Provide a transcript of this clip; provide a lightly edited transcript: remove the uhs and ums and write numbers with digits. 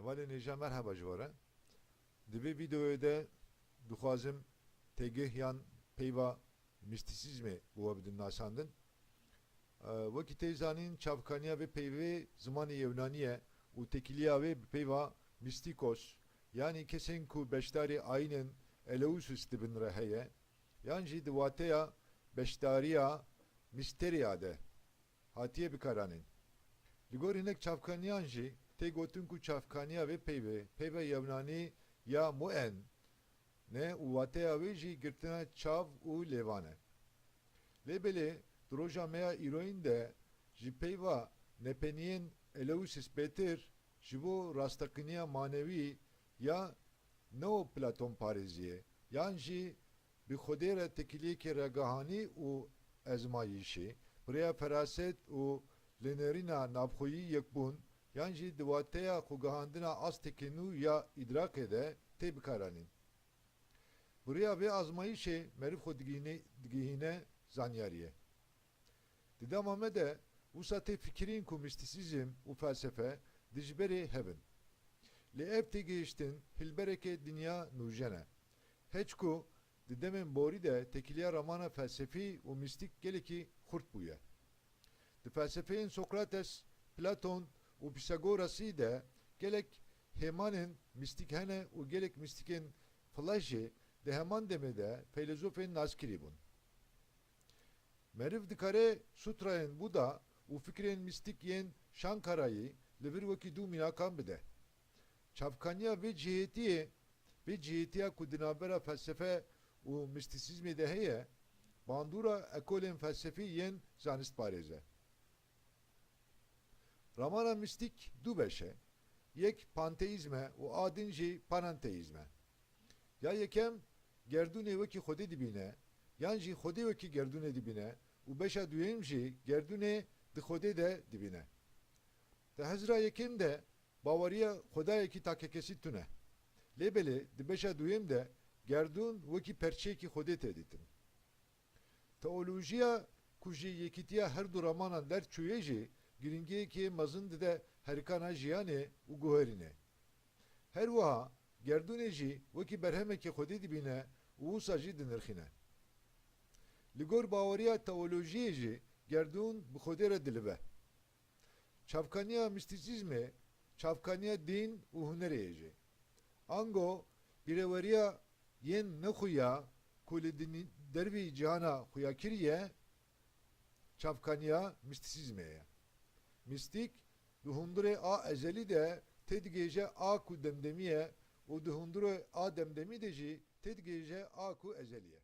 Vali Neja merhaba jivara. Dibe videoya da duxwazim tegih yan peyva mistisizmi bu bidin nasandın. Vaki teyzanin çavkaniya ve peyve zamanı Yevnaniye u tekiliya ve peyva mistikos yani kesin ku beştari aynen eleusus dibin reheye yani divateya beştariya misteriyade hatiye bikaranin. Ligorinek çavkaniyanji te gotun ku çavkaniya ve peyve Yevnani ya muen ne uvateya ve ji girtina çav u levane. Lebele droja mea iroin de ji peyva nepeniyen eleusis betir ji bo rastakiniya manevi ya no Platon Pariziye yan ji bi xodere tekiliye ke regahani u ezmayişi buraya feraset u lenerina nabxoyi yekbun yan ji divateya xugahandina az tekinu ya idrak ede te bikaranin. Buraya ve azmayişe merif xodigihine zanyariye. Didam Ahmed'e usate fikirin ku mistisizm u felsefe dijberi hevin. Le evte geçtin hilbereke dünya nujene. Heçku didemin bori de tekiliya ramana felsefi u mistik geleki hurt buye. De felsefeyin Sokrates, Platon u Pisagorasi de gelek hemanin mistik hene u gelek mistikin flaşı de heman demede filozofin naskiribun. Merif dikare sutrayen bu da u fikrin mistik yen Şankara'yı levirvaki du minakam bide. Çavkanya ve cihetiye kudinabera felsefe u mistisizmi de heye bandura ekolen felsefi yen zanist pareze. Ramana mistik du beşe yek panteizme u adinci pananteizme. Ya yekem gerdune veki xode dibine yanji xode veki gerdune dibine u beşa duyemji gerdune di xode de dibine. De hezra yekem de Bavariya xodaya ki takekesi tune. Lebeli di beşa duyem de gerdun veki perçe ki xode teditin. Teolojiya kuji yekitiya her du ramanan der çuyeji giringiye ki mazın de herikana jiyane u guherine. Her vaha gerduneci veki berheme ki xode dibine u saji dinirxine. Ligor Bavariya teolojiyeci gerdun bu xodere dilibe. Çavkaniya mistisizme çavkaniya din u hunereyeci. Ango birevariya yen ne xuya kuli dervi cihana xuya kiriye çavkaniya mistisizmeye. Mistik duhundure a ezeli de tedgece a ku demdemiye u duhundure a demdemi deci tedgece a ku ezeliye.